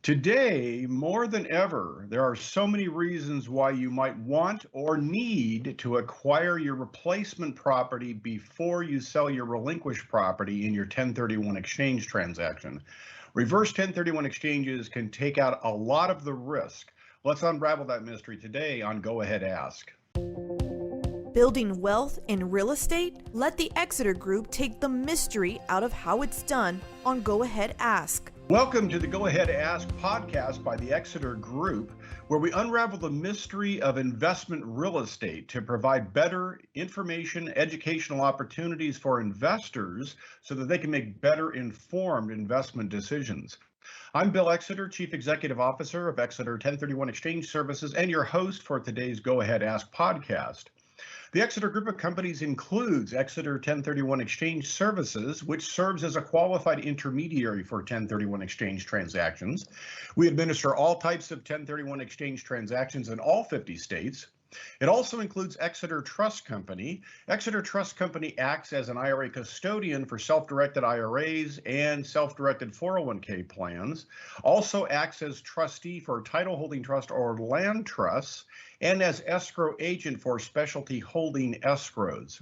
Today, more than ever, there are so many reasons why you might want or need to acquire your replacement property before you sell your relinquished property in your 1031 exchange transaction. Reverse 1031 exchanges can take out a lot of the risk. Let's unravel that mystery today on Go Ahead Ask. Building wealth in real estate? Let the Exeter Group take the mystery out of how it's done on Go Ahead Ask. Welcome to the Go Ahead Ask podcast by the Exeter Group, where we unravel the mystery of investment real estate to provide better information, educational opportunities for investors so that they can make better informed investment decisions. I'm Bill Exeter, Chief Executive Officer of Exeter 1031 Exchange Services, and your host for today's Go Ahead Ask podcast. The Exeter Group of companies includes Exeter 1031 Exchange Services, which serves as a qualified intermediary for 1031 exchange transactions. We administer all types of 1031 exchange transactions in all 50 states. It also includes Exeter Trust Company. Exeter Trust Company acts as an IRA custodian for self-directed IRAs and self-directed 401k plans, also acts as trustee for title holding trust or land trusts, and as escrow agent for specialty holding escrows.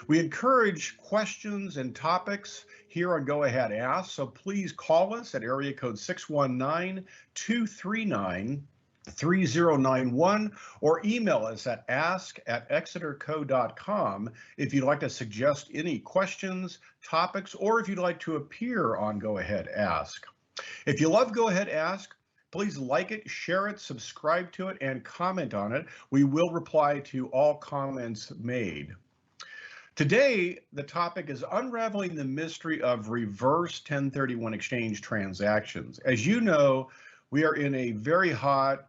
We encourage questions and topics here on Go Ahead Ask, so please call us at area code 619-239-3091 or email us at ask@exeterco.com if you'd like to suggest any questions, topics, or if you'd like to appear on Go Ahead Ask. If you love Go Ahead Ask, please like it, share it, subscribe to it, and comment on it. We will reply to all comments made. Today, the topic is unraveling the mystery of reverse 1031 exchange transactions. As you know, we are in a very hot,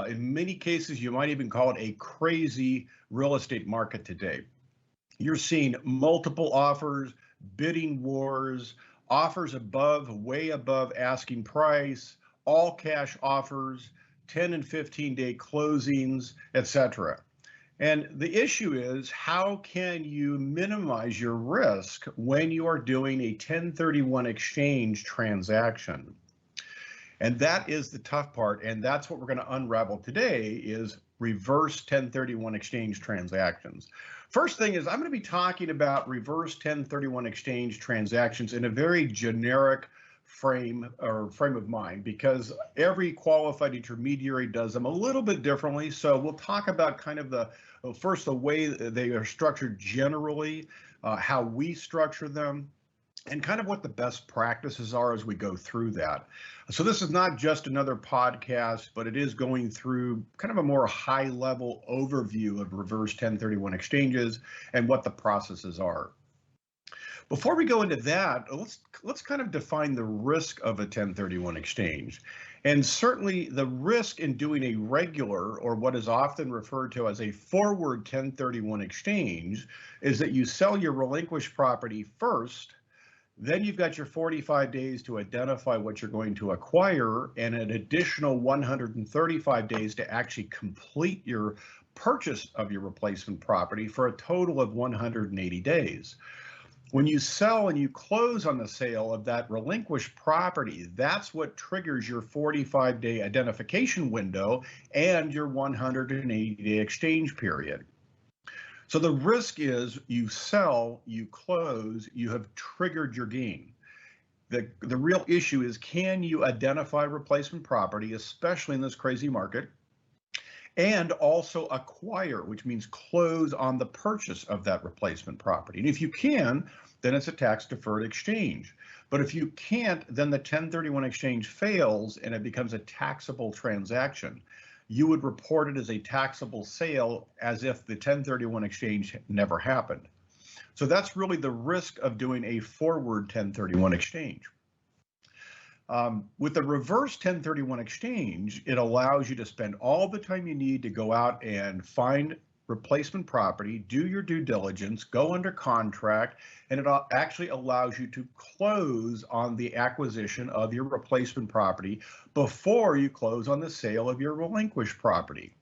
in many cases, you might even call it a crazy real estate market today. You're seeing multiple offers, bidding wars, offers way above asking price, all cash offers, 10 and 15-day closings, etc. And the issue is, how can you minimize your risk when you are doing a 1031 exchange transaction? And that is the tough part, and that's what we're going to unravel today is reverse 1031 exchange transactions. First thing is, I'm going to be talking about reverse 1031 exchange transactions in a very generic frame of mind, because every qualified intermediary does them a little bit differently. So we'll talk about kind of the way they are structured generally, how we structure them, and kind of what the best practices are as we go through that. So this is not just another podcast, but it is going through kind of a more high-level overview of reverse 1031 exchanges and what the processes are. Before we go into that, let's kind of define the risk of a 1031 exchange. And certainly the risk in doing a regular, or what is often referred to as a forward 1031 exchange, is that you sell your relinquished property first. Then you've got your 45 days to identify what you're going to acquire, and an additional 135 days to actually complete your purchase of your replacement property, for a total of 180 days. When you sell and you close on the sale of that relinquished property, that's what triggers your 45-day identification window and your 180-day exchange period. So the risk is, you sell, you close, you have triggered your gain. The real issue is, can you identify replacement property, especially in this crazy market, and also acquire, which means close on the purchase of that replacement property? And if you can, then it's a tax-deferred exchange. But if you can't, then the 1031 exchange fails and it becomes a taxable transaction. You would report it as a taxable sale, as if the 1031 exchange never happened. So that's really the risk of doing a forward 1031 exchange. With the reverse 1031 exchange, it allows you to spend all the time you need to go out and find replacement property, do your due diligence, go under contract, and it actually allows you to close on the acquisition of your replacement property before you close on the sale of your relinquished property.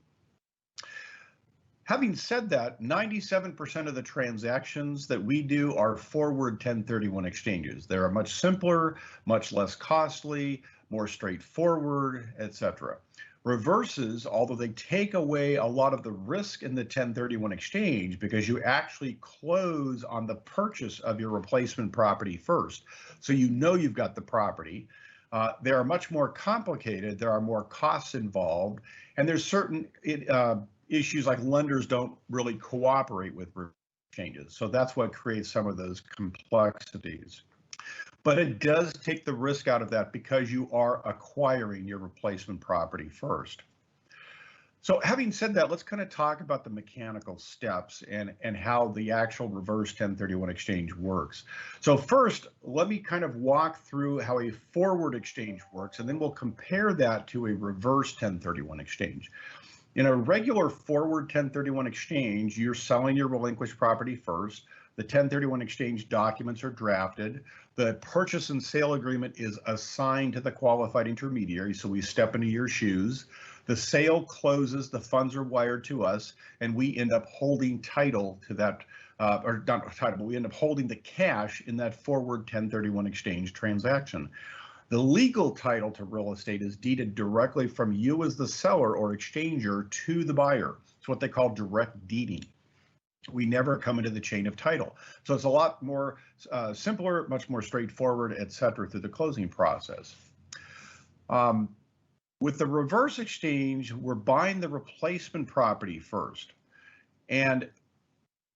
Having said that, 97% of the transactions that we do are forward 1031 exchanges. They are much simpler, much less costly, more straightforward, etc. Reverses, although they take away a lot of the risk in the 1031 exchange because you actually close on the purchase of your replacement property first. So you know you've got the property. They are much more complicated. There are more costs involved, and there's certain issues like lenders don't really cooperate with changes. So that's what creates some of those complexities. But it does take the risk out of that because you are acquiring your replacement property first. So having said that, let's kind of talk about the mechanical steps and how the actual reverse 1031 exchange works. So first, let me kind of walk through how a forward exchange works, and then we'll compare that to a reverse 1031 exchange. In a regular forward 1031 exchange, you're selling your relinquished property first. The 1031 exchange documents are drafted. The purchase and sale agreement is assigned to the qualified intermediary, so we step into your shoes. The sale closes, the funds are wired to us, and we end up holding title to that, or not title, but we end up holding the cash in that forward 1031 exchange transaction. The legal title to real estate is deeded directly from you as the seller or exchanger to the buyer. It's what they call direct deeding. We never come into the chain of title. So it's a lot more simpler, much more straightforward, et cetera, through the closing process. With the reverse exchange, we're buying the replacement property first. And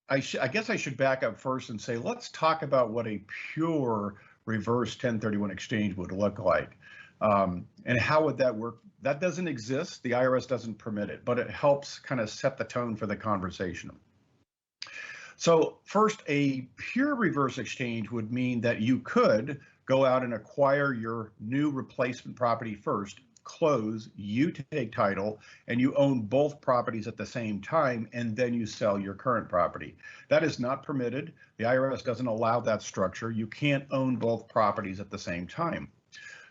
I guess I should back up first and say, let's talk about what a pure reverse 1031 exchange would look like. And how would that work? That doesn't exist. The IRS doesn't permit it, but it helps kind of set the tone for the conversation. So first, a pure reverse exchange would mean that you could go out and acquire your new replacement property first, close, you take title, and you own both properties at the same time, and then you sell your current property. That is not permitted. The IRS doesn't allow that structure. You can't own both properties at the same time.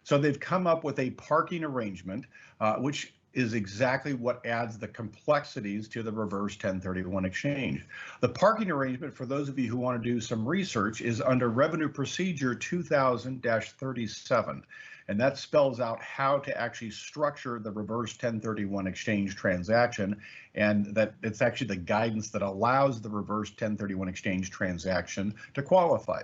So they've come up with a parking arrangement, which is exactly what adds the complexities to the reverse 1031 exchange. The parking arrangement, for those of you who want to do some research, is under Revenue Procedure 2000-37. And that spells out how to actually structure the reverse 1031 exchange transaction. And that it's actually the guidance that allows the reverse 1031 exchange transaction to qualify.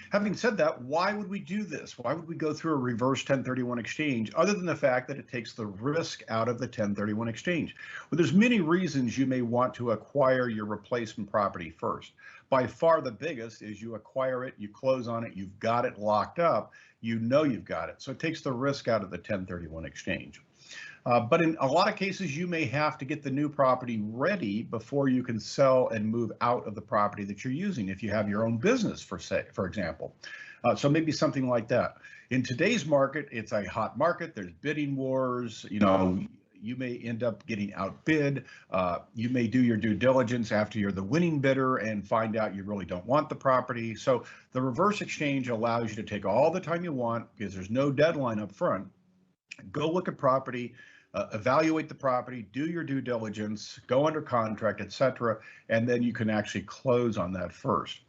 Having said that, why would we do this? Why would we go through a reverse 1031 exchange other than the fact that it takes the risk out of the 1031 exchange? Well, there's many reasons you may want to acquire your replacement property first. By far the biggest is you acquire it, you close on it, you've got it locked up, you know you've got it. So it takes the risk out of the 1031 exchange. But in a lot of cases, you may have to get the new property ready before you can sell and move out of the property that you're using if you have your own business, for example. So maybe something like that. In today's market, it's a hot market. There's bidding wars. You know, you may end up getting outbid. You may do your due diligence after you're the winning bidder and find out you really don't want the property. So the reverse exchange allows you to take all the time you want because there's no deadline up front. Go look at property, evaluate the property, do your due diligence, go under contract, etc., and then you can actually close on that first.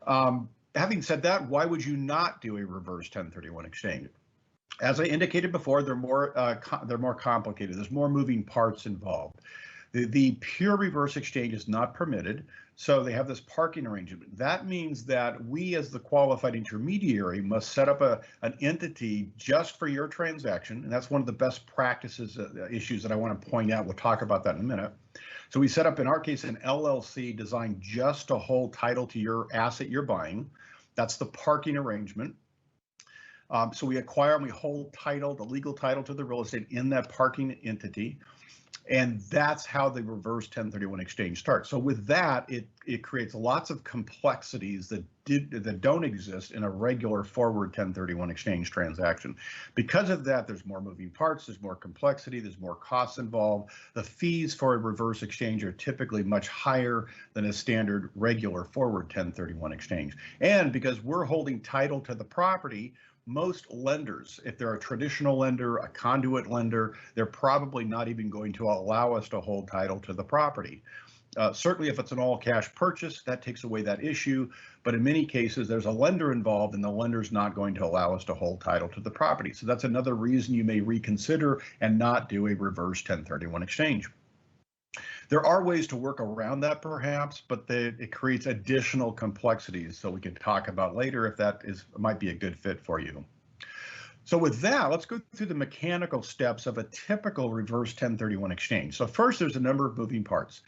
Having said that, why would you not do a reverse 1031 exchange? As I indicated before, they're more complicated. There's more moving parts involved. The pure reverse exchange is not permitted, so they have this parking arrangement. That means that we, as the qualified intermediary, must set up an entity just for your transaction, and that's one of the best practices issues that I want to point out. We'll talk about that in a minute. So we set up, in our case, an LLC designed just to hold title to your asset you're buying. That's the parking arrangement. So we acquire and we hold title, the legal title to the real estate in that parking entity. And that's how the reverse 1031 exchange starts. So with that, it creates lots of complexities that don't exist in a regular forward 1031 exchange transaction. Because of that, there's more moving parts, there's more complexity, there's more costs involved. The fees for a reverse exchange are typically much higher than a standard regular forward 1031 exchange. And because we're holding title to the property, most lenders, if they're a traditional lender, a conduit lender, they're probably not even going to allow us to hold title to the property. Certainly, if it's an all-cash purchase, that takes away that issue. But in many cases, there's a lender involved, and the lender's not going to allow us to hold title to the property. So that's another reason you may reconsider and not do a reverse 1031 exchange. There are ways to work around that, perhaps, but it creates additional complexities. So we can talk about later if that might be a good fit for you. So with that, let's go through the mechanical steps of a typical reverse 1031 exchange. So first, there's a number of moving parts.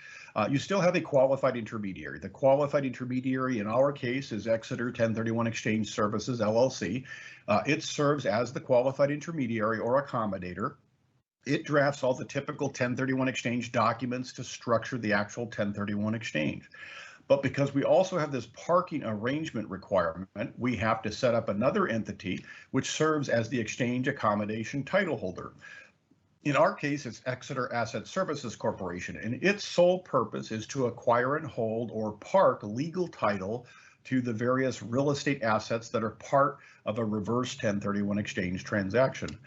You still have a qualified intermediary. The qualified intermediary in our case is Exeter 1031 Exchange Services, LLC. It serves as the qualified intermediary or accommodator. It drafts all the typical 1031 exchange documents to structure the actual 1031 exchange. But because we also have this parking arrangement requirement, we have to set up another entity which serves as the exchange accommodation title holder. In our case, it's Exeter Asset Services Corporation, and its sole purpose is to acquire and hold or park legal title to the various real estate assets that are part of a reverse 1031 exchange transaction.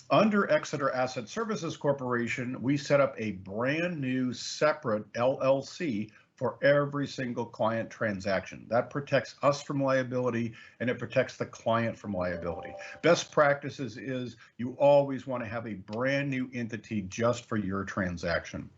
Under Exeter Asset Services Corporation, we set up a brand new separate LLC for every single client transaction. That protects us from liability and it protects the client from liability. Best practices is you always want to have a brand new entity just for your transaction.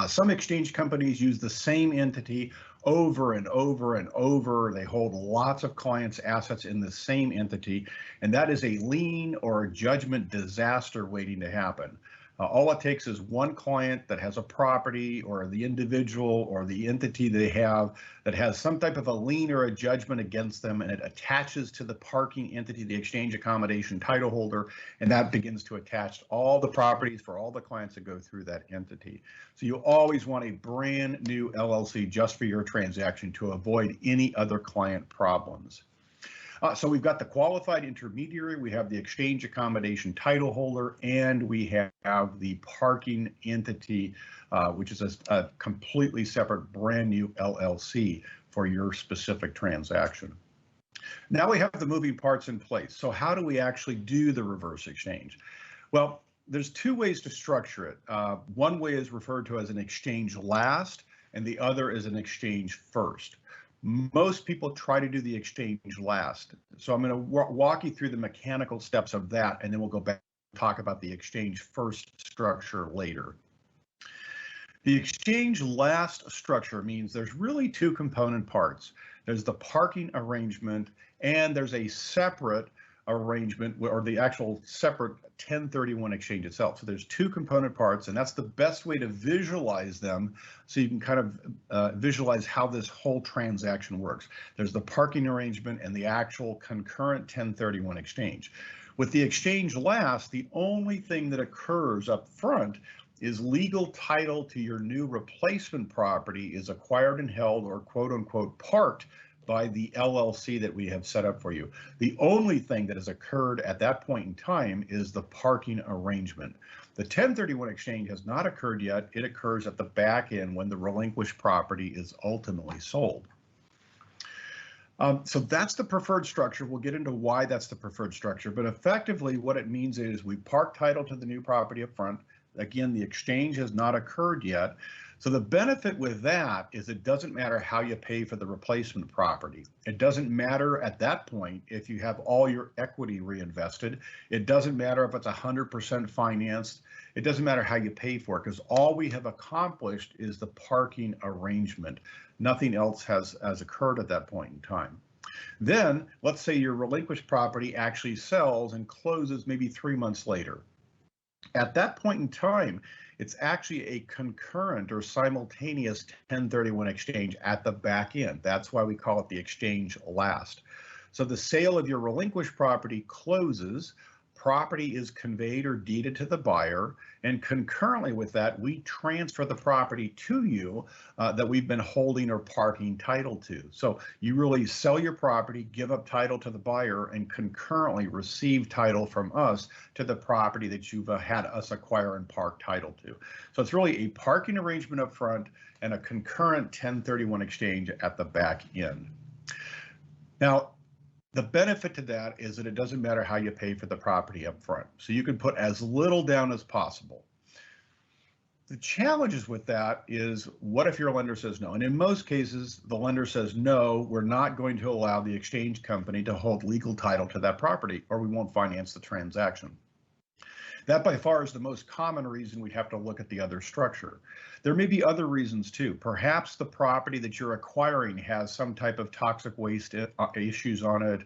Some exchange companies use the same entity over and over and over. They hold lots of clients' assets in the same entity, and that is a lien or a judgment disaster waiting to happen. All it takes is one client that has a property or the individual or the entity they have that has some type of a lien or a judgment against them, and it attaches to the parking entity, the exchange accommodation title holder, and that begins to attach to all the properties for all the clients that go through that entity. So you always want a brand new LLC just for your transaction to avoid any other client problems. So we've got the qualified intermediary, we have the exchange accommodation title holder, and we have the parking entity, which is a completely separate brand new LLC for your specific transaction. Now we have the moving parts in place. So how do we actually do the reverse exchange? Well, there's two ways to structure it. One way is referred to as an exchange last, and the other is an exchange first. Most people try to do the exchange last. So I'm going to walk you through the mechanical steps of that, and then we'll go back and talk about the exchange first structure later. The exchange last structure means there's really two component parts. There's the parking arrangement, and there's a separate arrangement or the actual separate 1031 exchange itself. So there's two component parts, and that's the best way to visualize them so you can kind of visualize how this whole transaction works. There's the parking arrangement and the actual concurrent 1031 exchange. With the exchange last, the only thing that occurs up front is legal title to your new replacement property is acquired and held or quote unquote parked by the LLC that we have set up for you. The only thing that has occurred at that point in time is the parking arrangement. The 1031 exchange has not occurred yet. It occurs at the back end when the relinquished property is ultimately sold. So that's the preferred structure. We'll get into why that's the preferred structure, but effectively what it means is we park title to the new property up front. Again, the exchange has not occurred yet. So the benefit with that is it doesn't matter how you pay for the replacement property. It doesn't matter at that point if you have all your equity reinvested. It doesn't matter if it's 100% financed. It doesn't matter how you pay for it because all we have accomplished is the parking arrangement. Nothing else has occurred at that point in time. Then let's say your relinquished property actually sells and closes maybe 3 months later. At that point in time, it's actually a concurrent or simultaneous 1031 exchange at the back end. That's why we call it the exchange last. So the sale of your relinquished property closes, property is conveyed or deeded to the buyer, and concurrently with that, we transfer the property to you that we've been holding or parking title to. So you really sell your property, give up title to the buyer, and concurrently receive title from us to the property that you've had us acquire and park title to. So it's really a parking arrangement up front and a concurrent 1031 exchange at the back end. Now, the benefit to that is that it doesn't matter how you pay for the property up front. So you can put as little down as possible. The challenges with that is, what if your lender says no? And in most cases, the lender says, no, we're not going to allow the exchange company to hold legal title to that property, or we won't finance the transaction. That by far is the most common reason we'd have to look at the other structure. There may be other reasons too. Perhaps the property that you're acquiring has some type of toxic waste issues on it,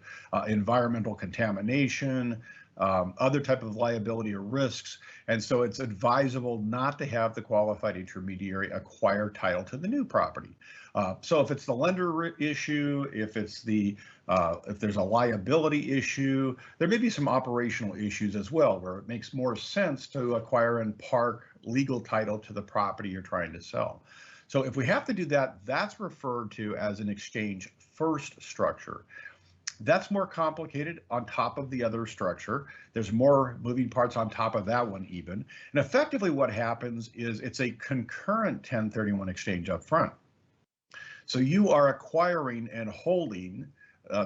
environmental contamination, other type of liability or risks. And so it's advisable not to have the qualified intermediary acquire title to the new property. So if it's the lender issue, if it's if there's a liability issue, there may be some operational issues as well, where it makes more sense to acquire and park legal title to the property you're trying to sell. So if we have to do that, that's referred to as an exchange first structure. That's more complicated on top of the other structure. There's more moving parts on top of that one even. And effectively what happens is it's a concurrent 1031 exchange up front. So you are acquiring and holding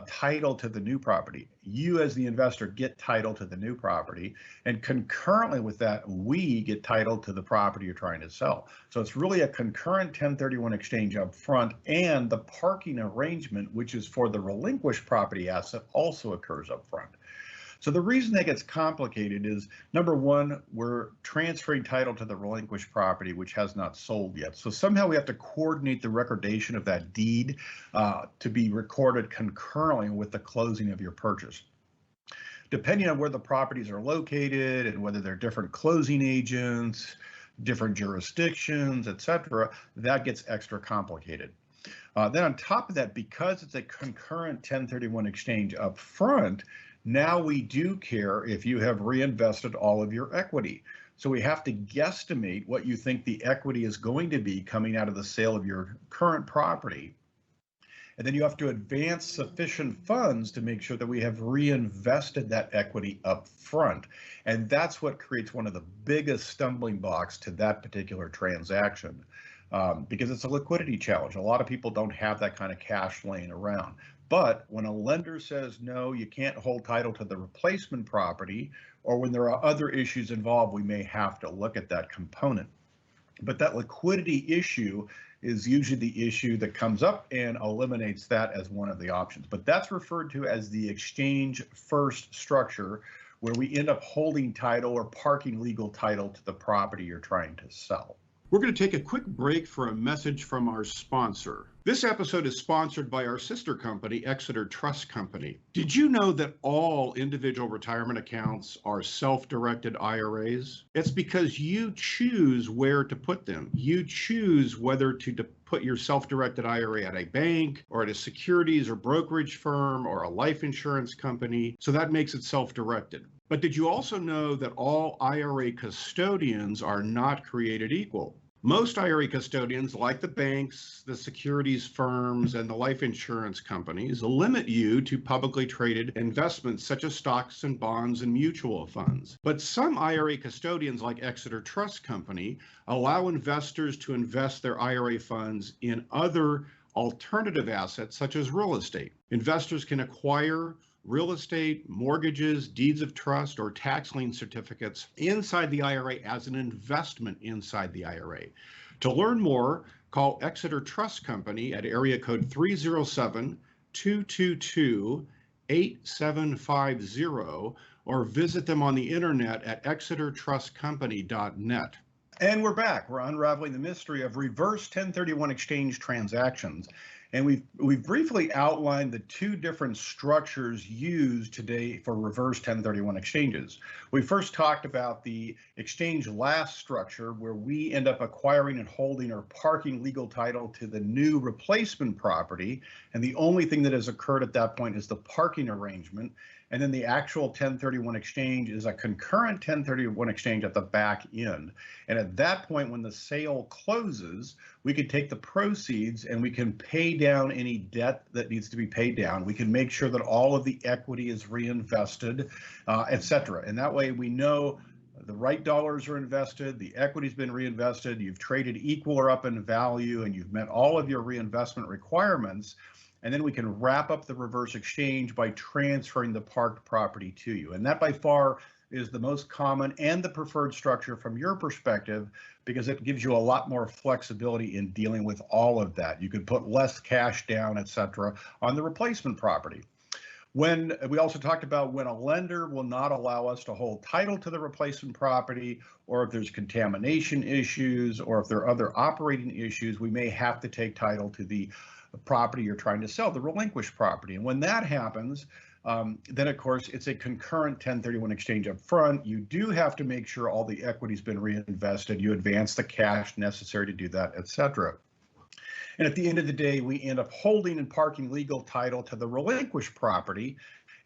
title to the new property. You as the investor get title to the new property, and concurrently with that, we get title to the property you're trying to sell. So it's really a concurrent 1031 exchange up front, and the parking arrangement, which is for the relinquished property asset, also occurs up front. So the reason that gets complicated is, number one, we're transferring title to the relinquished property, which has not sold yet. So somehow we have to coordinate the recordation of that deed to be recorded concurrently with the closing of your purchase. Depending on where the properties are located and whether they're different closing agents, different jurisdictions, etc., that gets extra complicated. Then on top of that, because it's a concurrent 1031 exchange up front, now we do care if you have reinvested all of your equity. So we have to guesstimate what you think the equity is going to be coming out of the sale of your current property. And then you have to advance sufficient funds to make sure that we have reinvested that equity up front. And that's what creates one of the biggest stumbling blocks to that particular transaction, because it's a liquidity challenge. A lot of people don't have that kind of cash laying around. But when a lender says, no, you can't hold title to the replacement property, or when there are other issues involved, we may have to look at that component. But that liquidity issue is usually the issue that comes up and eliminates that as one of the options. But that's referred to as the exchange first structure, where we end up holding title or parking legal title to the property you're trying to sell. We're going to take a quick break for a message from our sponsor. This episode is sponsored by our sister company, Exeter Trust Company. Did you know that all individual retirement accounts are self-directed IRAs? It's because you choose where to put them. You choose whether to put your self-directed IRA at a bank or at a securities or brokerage firm or a life insurance company. So that makes it self-directed. But did you also know that all IRA custodians are not created equal? Most IRA custodians, like the banks, the securities firms, and the life insurance companies, limit you to publicly traded investments such as stocks and bonds and mutual funds. But some IRA custodians, like Exeter Trust Company, allow investors to invest their IRA funds in other alternative assets such as real estate. Investors can acquire real estate, mortgages, deeds of trust, or tax lien certificates inside the IRA as an investment inside the IRA. To learn more, call Exeter Trust Company at area code 307-222-8750 or visit them on the internet at exetertrustcompany.net. And we're back. We're unraveling the mystery of reverse 1031 exchange transactions. And we've briefly outlined the two different structures used today for reverse 1031 exchanges. We first talked about the exchange last structure, where we end up acquiring and holding or parking legal title to the new replacement property. And the only thing that has occurred at that point is the parking arrangement. And then the actual 1031 exchange is a concurrent 1031 exchange at the back end. And at that point, when the sale closes, we can take the proceeds and we can pay down any debt that needs to be paid down. We can make sure that all of the equity is reinvested, et cetera. And that way we know the right dollars are invested, the equity's been reinvested, you've traded equal or up in value, and you've met all of your reinvestment requirements. And then we can wrap up the reverse exchange by transferring the parked property to you. And that by far is the most common and the preferred structure from your perspective, because it gives you a lot more flexibility in dealing with all of that. You could put less cash down, etc., on the replacement property. When we also talked about when a lender will not allow us to hold title to the replacement property, or if there's contamination issues, or if there are other operating issues, we may have to take title to the property you're trying to sell, the relinquished property. And when that happens, then of course it's a concurrent 1031 exchange up front. You do have to make sure all the equity's been reinvested, you advance the cash necessary to do that, etc. And at the end of the day, we end up holding and parking legal title to the relinquished property,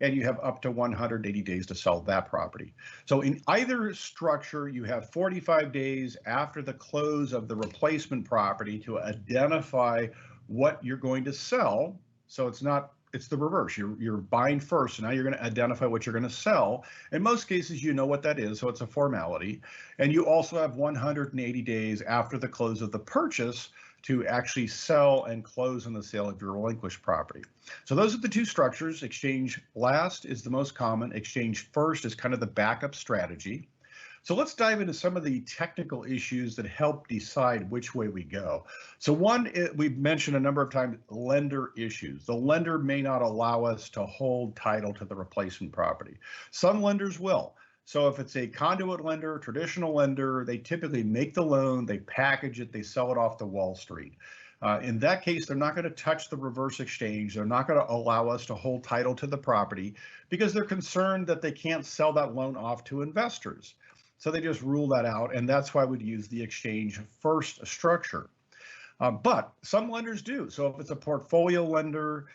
and you have up to 180 days to sell that property. So in either structure, you have 45 days after the close of the replacement property to identify what you're going to sell. So it's the reverse. You're buying first, and now you're going to identify what you're going to sell. In most cases, you know what that is, so it's a formality. And you also have 180 days after the close of the purchase to actually sell and close on the sale of your relinquished property. So those are the two structures. Exchange last is the most common. Exchange first is kind of the backup strategy. So let's dive into some of the technical issues that help decide which way we go. So one, we've mentioned a number of times, lender issues. The lender may not allow us to hold title to the replacement property. Some lenders will. So if it's a conduit lender, traditional lender, they typically make the loan, they package it, they sell it off to Wall Street. In that case, they're not going to touch the reverse exchange. They're not going to allow us to hold title to the property because they're concerned that they can't sell that loan off to investors. So they just rule that out, and that's why we'd use the exchange first structure. But some lenders do. So if it's a portfolio lender,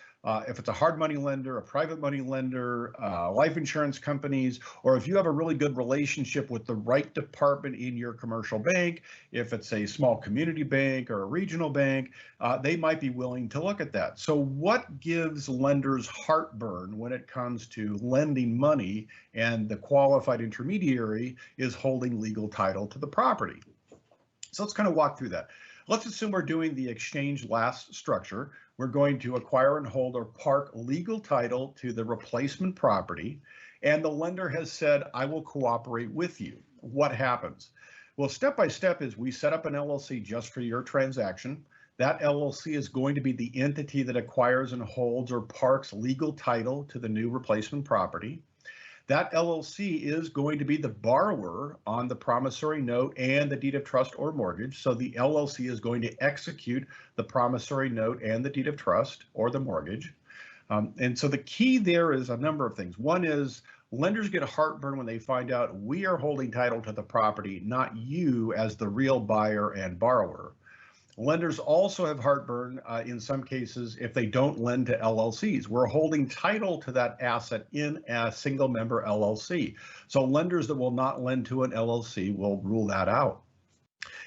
if it's a hard money lender, a private money lender, life insurance companies, or if you have a really good relationship with the right department in your commercial bank, if it's a small community bank or a regional bank, they might be willing to look at that. So what gives lenders heartburn when it comes to lending money and the qualified intermediary is holding legal title to the property? So let's kind of walk through that. Let's assume we're doing the exchange last structure. We're going to acquire and hold or park legal title to the replacement property, and the lender has said, I will cooperate with you. What happens? Well, step by step is we set up an LLC just for your transaction. That LLC is going to be the entity that acquires and holds or parks legal title to the new replacement property. That LLC is going to be the borrower on the promissory note and the deed of trust or mortgage. So the LLC is going to execute the promissory note and the deed of trust or the mortgage. And so the key there is a number of things. One is lenders get heartburn when they find out we are holding title to the property, not you as the real buyer and borrower. Lenders also have heartburn in some cases if they don't lend to LLCs. We're holding title to that asset in a single member LLC. So lenders that will not lend to an LLC will rule that out.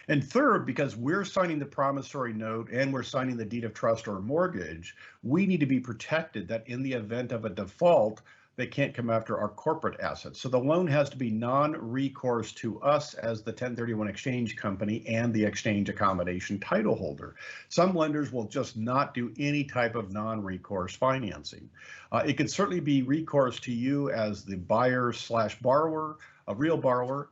And third, because we're signing the promissory note and we're signing the deed of trust or mortgage, we need to be protected that in the event of a default, they can't come after our corporate assets. So the loan has to be non-recourse to us as the 1031 exchange company and the exchange accommodation title holder. Some lenders will just not do any type of non-recourse financing. It could certainly be recourse to you as the buyer slash borrower, a real borrower.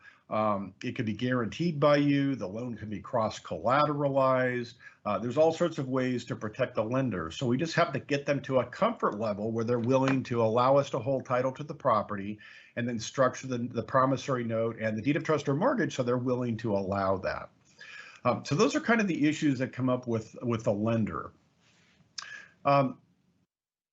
It could be guaranteed by you. The loan can be cross-collateralized. There's all sorts of ways to protect the lender. So we just have to get them to a comfort level where they're willing to allow us to hold title to the property and then structure the promissory note and the deed of trust or mortgage so they're willing to allow that. So those are kind of the issues that come up with the lender.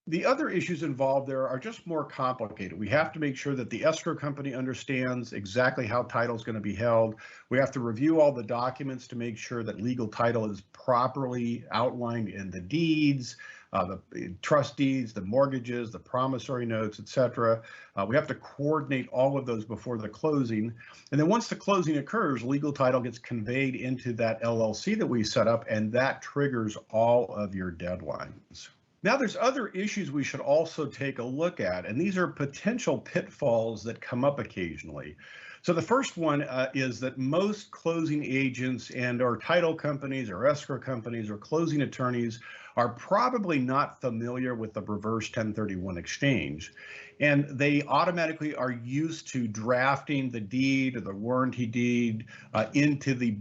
The other issues involved there are just more complicated. We have to make sure that the escrow company understands exactly how title is going to be held. We have to review all the documents to make sure that legal title is properly outlined in the deeds, the trust deeds, the mortgages, the promissory notes, etc. We have to coordinate all of those before the closing. And then once the closing occurs, legal title gets conveyed into that LLC that we set up, and that triggers all of your deadlines. Now, there's other issues we should also take a look at, and these are potential pitfalls that come up occasionally. So the first one is that most closing agents and or title companies or escrow companies or closing attorneys are probably not familiar with the reverse 1031 exchange. And they automatically are used to drafting the deed or the warranty deed into the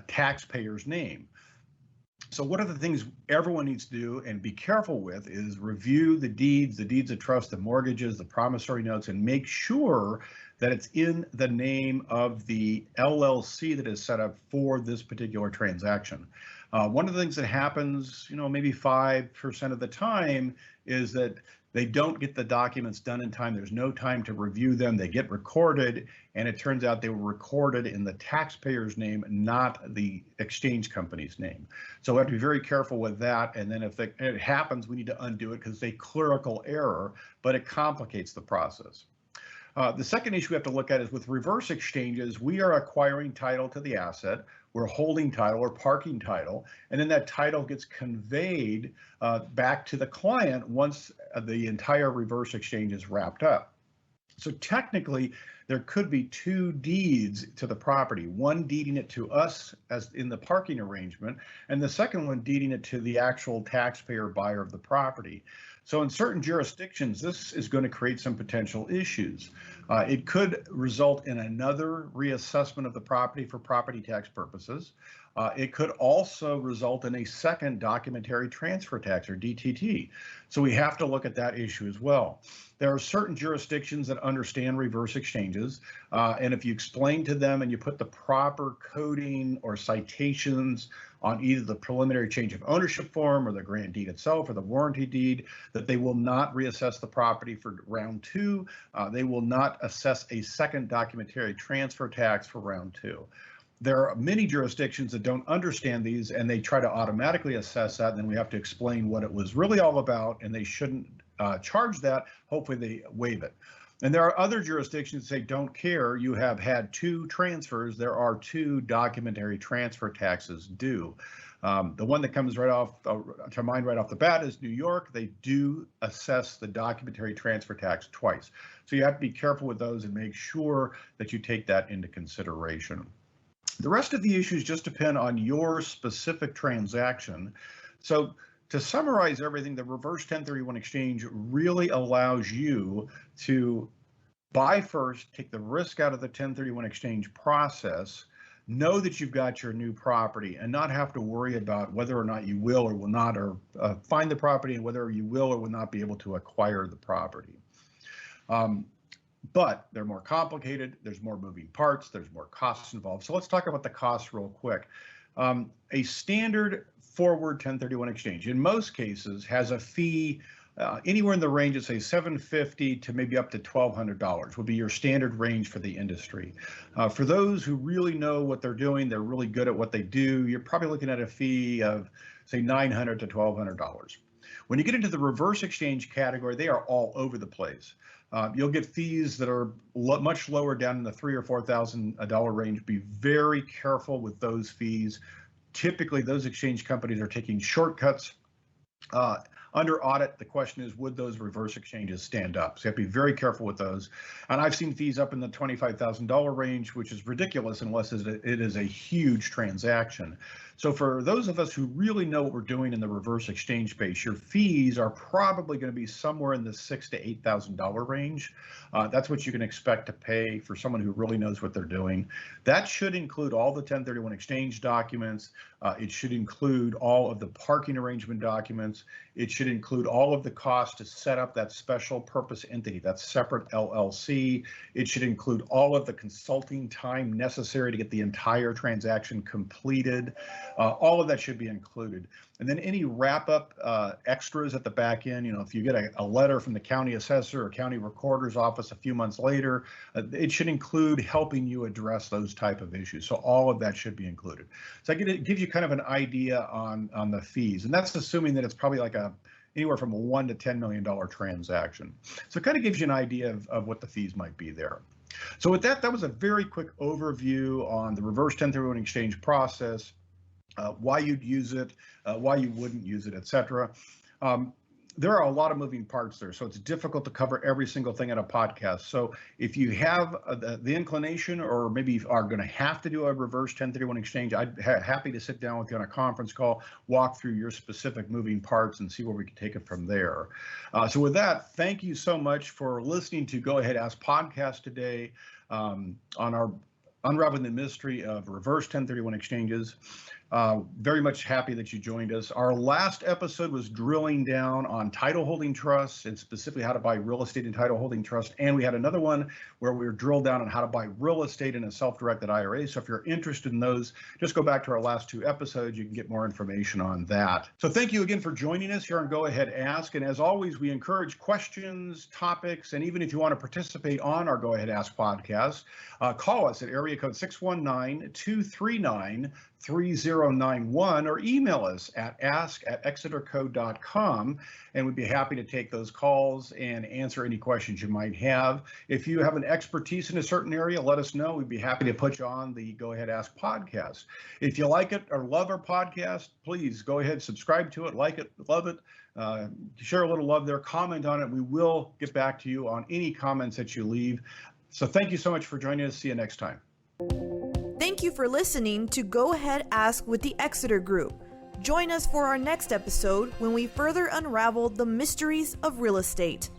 taxpayer's name. So one of the things everyone needs to do and be careful with is review the deeds of trust, the mortgages, the promissory notes, and make sure that it's in the name of the LLC that is set up for this particular transaction. One of the things that happens, maybe 5% of the time is that they don't get the documents done in time. There's no time to review them. They get recorded, and it turns out they were recorded in the taxpayer's name, not the exchange company's name. So we have to be very careful with that. And then if it happens, we need to undo it because it's a clerical error, but it complicates the process. The second issue we have to look at is with reverse exchanges, we are acquiring title to the asset, we're holding title or parking title, and then that title gets conveyed back to the client once the entire reverse exchange is wrapped up. So technically, there could be two deeds to the property, one deeding it to us as in the parking arrangement, and the second one deeding it to the actual taxpayer buyer of the property. So in certain jurisdictions, this is going to create some potential issues. It could result in another reassessment of the property for property tax purposes. It could also result in a second documentary transfer tax or DTT. So we have to look at that issue as well. There are certain jurisdictions that understand reverse exchanges, and if you explain to them and you put the proper coding or citations on either the preliminary change of ownership form or the grant deed itself or the warranty deed, that they will not reassess the property for round two. They will not assess a second documentary transfer tax for round two. There are many jurisdictions that don't understand these and they try to automatically assess that, and then we have to explain what it was really all about, and they shouldn't charge that. Hopefully they waive it. And there are other jurisdictions that say, don't care, you have had two transfers, there are two documentary transfer taxes due. The one that comes right off to mind right off the bat is New York. They do assess the documentary transfer tax twice. So you have to be careful with those and make sure that you take that into consideration. The rest of the issues just depend on your specific transaction. So to summarize everything, the reverse 1031 exchange really allows you to buy first, take the risk out of the 1031 exchange process, know that you've got your new property, and not have to worry about whether or not you will or will not, or find the property and whether you will or will not be able to acquire the property. But they're more complicated, there's more moving parts, there's more costs involved. So let's talk about the costs real quick. A standard forward 1031 exchange, in most cases, has a fee anywhere in the range of, say, $750 to maybe up to $1,200 would be your standard range for the industry. For those who really know what they're doing, they're really good at what they do, you're probably looking at a fee of, say, $900 to $1,200. When you get into the reverse exchange category, they are all over the place. You'll get fees that are much lower, down in the $3,000 or $4,000 range. Be very careful with those fees. Typically, those exchange companies are taking shortcuts. Under audit, the question is, would those reverse exchanges stand up? So you have to be very careful with those. And I've seen fees up in the $25,000 range, which is ridiculous unless it is a huge transaction. So for those of us who really know what we're doing in the reverse exchange space, your fees are probably going to be somewhere in the $6,000 to $8,000 range. That's what you can expect to pay for someone who really knows what they're doing. That should include all the 1031 exchange documents. It should include all of the parking arrangement documents. It should include all of the costs to set up that special purpose entity, that separate LLC. It should include all of the consulting time necessary to get the entire transaction completed. All of that should be included. And then any wrap-up extras at the back end, if you get a letter from the county assessor or county recorder's office a few months later, it should include helping you address those type of issues. So all of that should be included. So it gives you kind of an idea on the fees, and that's assuming that it's probably like anywhere from a $1 to $10 million transaction. So it kind of gives you an idea of what the fees might be there. So with that was a very quick overview on the reverse 1031 exchange process, why you'd use it, why you wouldn't use it, etc. there are a lot of moving parts there, so it's difficult to cover every single thing in a podcast. So if you have the inclination, or maybe are going to have to do a reverse 1031 exchange, I'd be happy to sit down with you on a conference call, walk through your specific moving parts, and see where we can take it from there. So with that, thank you so much for listening to Go Ahead Ask podcast today on our Unraveling the Mystery of Reverse 1031 Exchanges. Very much happy that you joined us. Our last episode was drilling down on title holding trusts and specifically how to buy real estate in title holding trust. And we had another one where we were drilled down on how to buy real estate in a self-directed IRA. So if you're interested in those, just go back to our last two episodes. You can get more information on that. So thank you again for joining us here on Go Ahead Ask. And as always, we encourage questions, topics, and even if you want to participate on our Go Ahead Ask podcast, call us at area code 619-239-3091 or email us at ask@exeterco.com, and we'd be happy to take those calls and answer any questions you might have. If you have an expertise in a certain area, let us know. We'd be happy to put you on the Go Ahead Ask podcast. If you like it or love our podcast, please go ahead, subscribe to it, like it, love it. Share a little love there, comment on it. We will get back to you on any comments that you leave. So thank you so much for joining us. See you next time. Thank you for listening to Go Ahead Ask with the Exeter Group. Join us for our next episode when we further unravel the mysteries of real estate.